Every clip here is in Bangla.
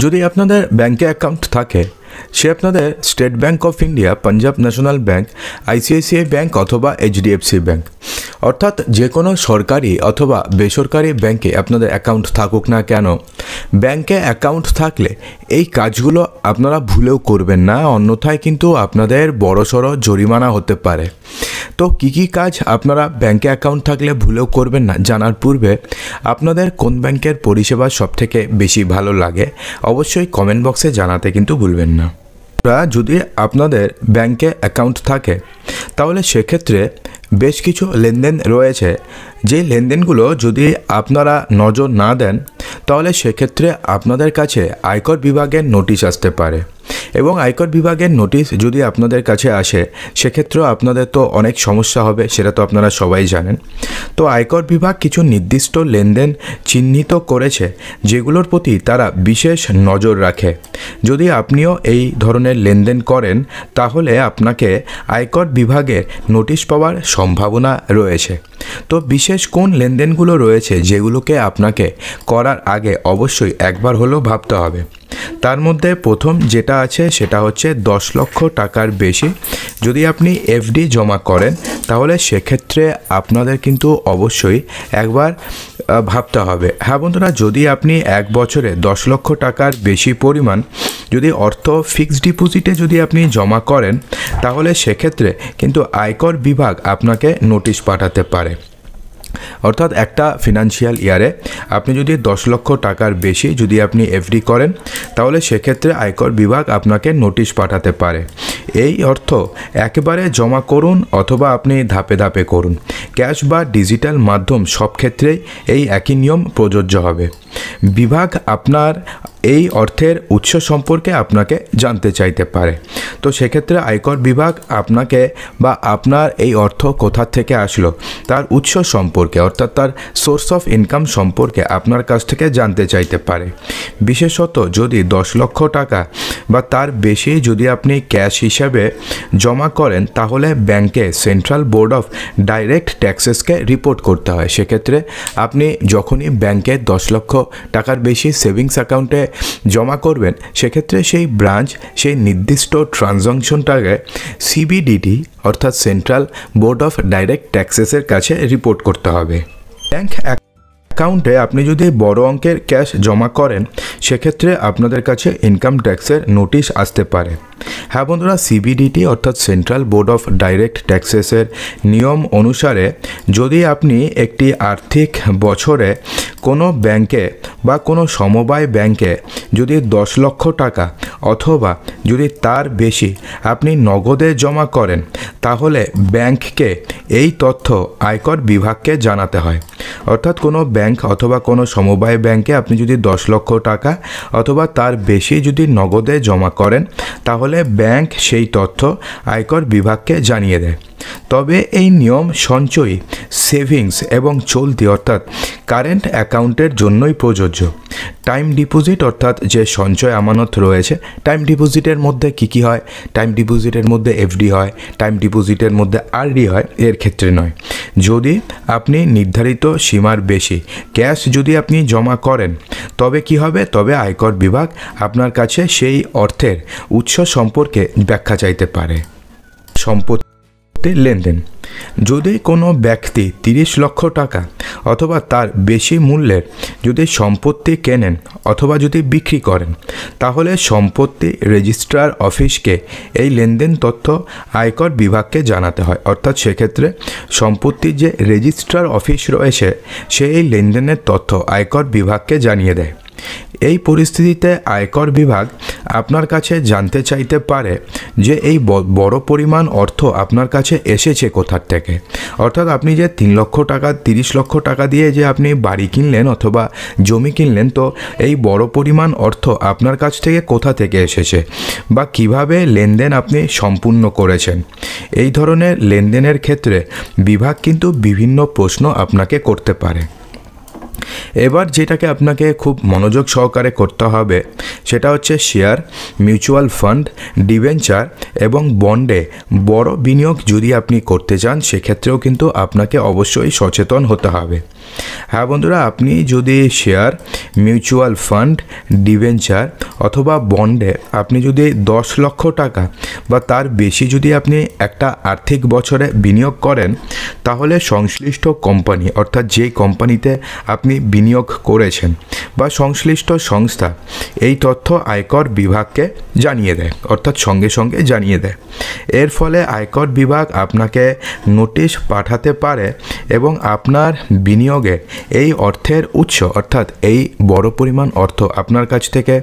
যদি আপনাদের ব্যাংকে অ্যাকাউন্ট থাকে, সে আপনাদের state bank of India, Punjab national bank, ICICI bank অথবা এইচডিএফসি ব্যাংক, অর্থাৎ যে কোনো সরকারি অথবা বেসরকারি ব্যাংকে আপনাদের অ্যাকাউন্ট থাকুক না কেন, ব্যাংকে অ্যাকাউন্ট থাকলে এই কাজগুলো আপনারা ভুলেও করবেন না, অন্যথায় কিন্তু আপনাদের বড়সড় জরিমানা হতে পারে। তো কী কাজ আপনারা ব্যাংকে অ্যাকাউন্ট থাকলে ভুলেও করবেন না জানার পূর্বে আপনাদের কোন ব্যাংকের পরিষেবা সবথেকে বেশি ভালো লাগে অবশ্যই কমেন্ট বক্সে জানাতে কিন্তু ভুলবেন না। যদি আপনাদের ব্যাংকে অ্যাকাউন্ট থাকে তাহলে সেক্ষেত্রে বেশ কিছু লেনদেন রয়েছে, যে লেনদেনগুলো যদি আপনারা নজর না দেন তাহলে সেক্ষেত্রে আপনাদের কাছে আয়কর বিভাগের নোটিশ আসতে পারে, এবং আয়কর বিভাগের নোটিশ যদি আপনাদের কাছে আসে সেক্ষেত্রেও আপনাদের তো অনেক সমস্যা হবে, সেটা তো আপনারা সবাই জানেন। তো আয়কর বিভাগ কিছু নির্দিষ্ট লেনদেন চিহ্নিত করেছে যেগুলোর প্রতি তারা বিশেষ নজর রাখে। যদি আপনিও এই ধরনের লেনদেন করেন তাহলে আপনাকে আয়কর বিভাগের নোটিশ পাওয়ার সম্ভাবনা রয়েছে। তো বিশেষ কোন লেনদেনগুলো রয়েছে যেগুলোকে আপনাকে করার আগে অবশ্যই একবার হলেও ভাবতে হবে। তার মধ্যে প্রথম যেটা আছে সেটা হচ্ছে 10 লক্ষ টাকার বেশি যদি আপনি এফডি জমা করেন তাহলে সেক্ষেত্রে আপনাদের কিন্তু অবশ্যই একবার ভাবতে হবে। হ্যাঁ বন্ধুরা, যদি আপনি এক বছরে 10 লক্ষ টাকার বেশি পরিমাণ যদি অর্থ ফিক্সড ডিপোজিটে যদি আপনি জমা করেন তাহলে সেক্ষেত্রে কিন্তু আয়কর বিভাগ আপনাকে নোটিশ পাঠাতে পারে। অর্থাৎ একটা ফিনান্সিয়াল ইয়ারে আপনি যদি 10 লক্ষ টাকার বেশি যদি আপনি এফডি করেন তাহলে সেক্ষেত্রে আয়কর বিভাগ আপনাকে নোটিশ পাঠাতে পারে। এই অর্থ একেবারে জমা করুন অথবা আপনি ধাপে ধাপে করুন, ক্যাশ বা ডিজিটাল মাধ্যম সব ক্ষেত্রেই এই একই নিয়ম প্রযোজ্য হবে। বিভাগ আপনার এই অর্থের উৎস সম্পর্কে আপনাকে জানতে চাইতে পারে। তো সেক্ষেত্রে আয়কর বিভাগ আপনাকে বা আপনার এই অর্থ কোথা থেকে আসলো তার উৎস সম্পর্কে অর্থাৎ তার সোর্স অফ ইনকাম সম্পর্কে আপনার কাছ থেকে জানতে চাইতে পারে। বিশেষত যদি 10 লক্ষ টাকা বা তার বেশি যদি আপনি ক্যাশ হিসাবে জমা করেন তাহলে ব্যাংকে সেন্ট্রাল বোর্ড অফ ডাইরেক্ট ট্যাক্সেসকে রিপোর্ট করতে হয়। সেক্ষেত্রে আপনি যখনই ব্যাংকে 10 লক্ষ টাকার বেশি সেভিংস অ্যাকাউন্টে জমা করবেন সেক্ষেত্রে সেই ব্রাঞ্চ সেই নির্দিষ্ট ট্রানজাকশনটাকে সিবিডিটি অর্থাৎ সেন্ট্রাল বোর্ড অফ ডাইরেক্ট ট্যাক্সেসের কাছে রিপোর্ট করতে হবে। ব্যাংক অ্যাকাউন্টে আপনি যদি বড় অঙ্কের ক্যাশ জমা করেন সেক্ষেত্রে আপনাদের কাছে ইনকাম ট্যাক্সের নোটিশ আসতে পারে। হ্যাঁ বন্ধুরা, সিবিডিটি অর্থাৎ সেন্ট্রাল বোর্ড অফ ডাইরেক্ট ট্যাক্সেসের নিয়ম অনুসারে যদি আপনি একটি আর্থিক বছরে কোনো ব্যাংকে বা কোনো সমবায় ব্যাংকে যদি 10 লক্ষ টাকা অথবা যদি তার বেশি আপনি নগদে জমা করেন তাহলে ব্যাংককে এই তথ্য আয়কর বিভাগকে জানাতে হয়। অর্থাৎ কোনো ব্যাংক অথবা কোনো সমবায় ব্যাংকে আপনি যদি 10 লক্ষ টাকা অথবা তার বেশি যদি নগদে জমা করেন তাহলে ব্যাংক সেই তথ্য আয়কর বিভাগকে জানিয়ে দেয়। তবে এই নিয়ম সঞ্চয়ী, সেভিংস এবং চলতি অর্থাৎ কারেন্ট অ্যাকাউন্টের জন্যই প্রযোজ্য। টাইম ডিপোজিট অর্থাৎ যে সঞ্চয় আমানত রয়েছে, টাইম ডিপোজিটের মধ্যে কী হয়, টাইম ডিপোজিটের মধ্যে এফডি হয়, টাইম ডিপোজিটের মধ্যে আরডি হয়, এর ক্ষেত্রে নয়। যদি আপনি নির্ধারিত সীমার বেশি ক্যাশ যদি আপনি জমা করেন তবে কি হবে, তবে আয়কর বিভাগ আপনার কাছে সেই অর্থের উৎস সম্পর্কে ব্যাখ্যা চাইতে পারে। সম্পত্তির লেনদেন, যদি কোনো ব্যক্তি 30 লক্ষ টাকা অথবা তার বেশি মূল্যের যদি সম্পত্তি কেনেন অথবা যদি বিক্রি করেন তাহলে সম্পত্তি রেজিস্ট্রার অফিসকে এই লেনদেন তথ্য আয়কর বিভাগকে জানাতে হয়। অর্থাৎ সেক্ষেত্রে সম্পত্তির যে রেজিস্ট্রার অফিস রয়েছে সে এই লেনদেনের তথ্য আয়কর বিভাগকে জানিয়ে দেয়। এই পরিস্থিতিতে আয়কর বিভাগ আপনার কাছে জানতে চাইতে পারে যে এই বড় পরিমাণ অর্থ আপনার কাছে এসেছে কোথার থেকে। অর্থাৎ আপনি যে 3 লক্ষ টাকা 30 লক্ষ টাকা দিয়ে যে আপনি বাড়ি কিনলেন অথবা জমি কিনলেন, তো এই বড় পরিমাণ অর্থ আপনার কাছ থেকে কোথা থেকে এসেছে বা কিভাবে লেনদেন আপনি সম্পূর্ণ করেছেন। এই ধরনের লেনদেনের ক্ষেত্রে বিভাগ কিন্তু বিভিন্ন প্রশ্ন আপনাকে করতে পারে। এবার যেটাকে আপনাকে খুব মনোযোগ সহকারে করতে হবে সেটা হচ্ছে শেয়ার, মিউচুয়াল ফান্ড, ডিবেঞ্চার এবং বন্ডে বড় বিনিয়োগ যদি আপনি করতে চান সেক্ষেত্রেও কিন্তু আপনাকে অবশ্যই সচেতন হতে হবে। হ্যাঁ বন্ধুরা, আপনি যদি শেয়ার, মিউচুয়াল ফান্ড, ডিবেঞ্চার অথবা বন্ডে আপনি যদি 10 লক্ষ টাকা বা তার বেশি যদি আপনি একটা আর্থিক বছরে বিনিয়োগ করেন, তাহলে সংশ্লিষ্ট কোম্পানি অর্থাৎ যেই কোম্পানিতে আপনি বিনিয়োগ করেছেন বা সংশ্লিষ্ট সংস্থা এই তথ্য আয়কর বিভাগকে জানিয়ে দেয়, অর্থাৎ সঙ্গে সঙ্গে জানিয়ে দেয়। এর ফলে আয়কর বিভাগ আপনাকে নোটিশ পাঠাতে পারে এবং আপনার বিনিয়োগে এই অর্থের উৎস অর্থাৎ এই বড় পরিমাণ অর্থ আপনার কাছ থেকে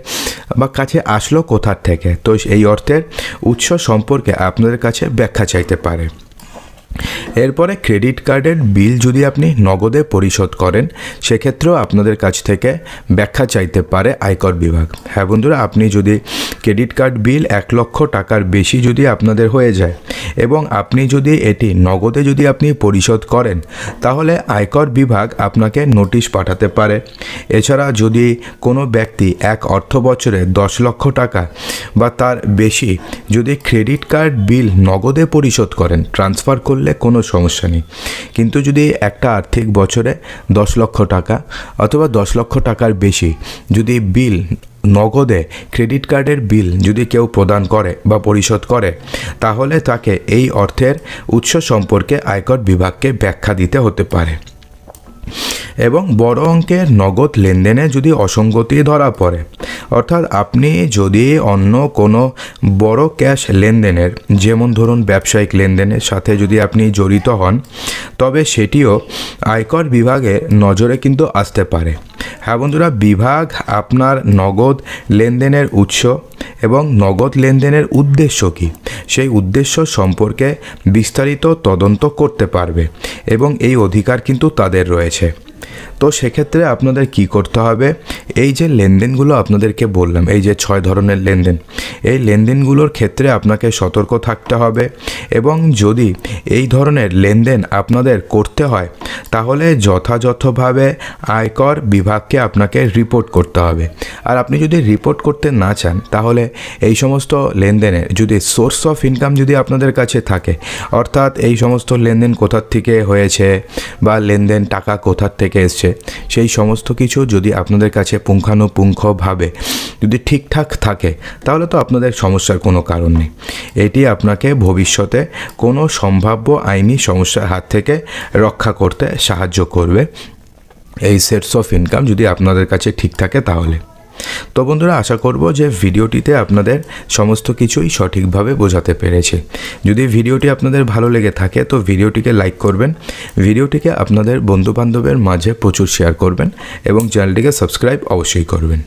বা কাছে আসলো কোথার থেকে, তো এই অর্থের উৎস সম্পর্কে আপনাদের কাছে ব্যাখ্যা চাইতে পারে। এরপরে ক্রেডিট কার্ডের বিল যদি আপনি নগদে পরিশোধ করেন সেক্ষেত্রেও আপনাদের কাছ থেকে ব্যাখ্যা চাইতে পারে আয়কর বিভাগ। হ্যাঁ বন্ধুরা, আপনি যদি ক্রেডিট কার্ড বিল 1 লক্ষ টাকার বেশি যদি আপনাদের হয়ে যায় এবং আপনি যদি এটি নগদে যদি আপনি পরিশোধ করেন তাহলে আয়কর বিভাগ আপনাকে নোটিশ পাঠাতে পারে। এছাড়া যদি কোনো ব্যক্তি এক অর্থ বছরে 10 লক্ষ টাকা বা তার বেশি যদি ক্রেডিট কার্ড বিল নগদে পরিশোধ করেন, ট্রান্সফার করলে কোনো সমস্যা নেই, কিন্তু যদি একটা আর্থিক বছরে 10 লক্ষ টাকা অথবা 10 লক্ষ টাকার বেশি যদি বিল নগদে ক্রেডিট কার্ডের বিল যদি কেউ প্রদান করে বা পরিশোধ করে তাহলে তাকে এই অর্থের উৎস সম্পর্কে আয়কর বিভাগকে ব্যাখ্যা দিতে হতে পারে। এবং বড় অঙ্কের নগদ লেনদেনে যদি অসঙ্গতি ধরা পড়ে, অর্থাৎ আপনি যদি অন্য কোনো বড় ক্যাশ লেনদেনের যেমন ধরুন ব্যবসায়িক লেনদেনের সাথে যদি আপনি জড়িত হন তবে সেটিও আয়কর বিভাগের নজরে কিন্তু আসতে পারে। হ্যাঁ বন্ধুরা, বিভাগ আপনার নগদ লেনদেনের উৎস এবং নগদ লেনদেনের উদ্দেশ্য কী সেই উদ্দেশ্য সম্পর্কে বিস্তারিত তদন্ত করতে পারবে এবং এই অধিকার কিন্তু তাদের রয়েছে। তো সেক্ষেত্রে আপনাদের কি করতে হবে, এই যে লেনদেনগুলো আপনাদেরকে বললাম, এই যে 6 ধরনের লেনদেন, এই লেনদেনগুলোর ক্ষেত্রে আপনাকে সতর্ক থাকতে হবে এবং যদি এই ধরনের লেনদেন আপনাদের করতে হয় তাহলে যথাযথভাবে আয়কর বিভাগকে আপনাকে রিপোর্ট করতে হবে। আর আপনি যদি রিপোর্ট করতে না চান তাহলে এই সমস্ত লেনদেনের যদি সোর্স অফ ইনকাম যদি আপনাদের কাছে থাকে, অর্থাৎ এই সমস্ত লেনদেন কোথার থেকে হয়েছে বা লেনদেন টাকা কোথার থেকে এসছে সেই সমস্ত কিছু যদি আপনাদের কাছে পুঙ্খানুপুঙ্খভাবে যদি ঠিকঠাক থাকে তাহলে তো আপনাদের সমস্যার কোনো কারণ নেই। এটি আপনাকে ভবিষ্যতে কোনো সম্ভাব্য আইনি সমস্যার হাত থেকে রক্ষা করতে সাহায্য করবে এই সোর্স অফ ইনকাম যদি আপনাদের কাছে ঠিক থাকে তাহলে। তো বন্ধুরা, আশা করব যে ভিডিওটিতে আপনাদের সমস্ত কিছুই সঠিকভাবে বোঝাতে পেরেছি। যদি ভিডিওটি আপনাদের ভালো লেগে থাকে তো ভিডিওটিকে লাইক করবেন, ভিডিওটিকে আপনাদের বন্ধুবান্ধবের মাঝে প্রচুর শেয়ার করবেন এবং চ্যানেলটিকে সাবস্ক্রাইব অবশ্যই করবেন।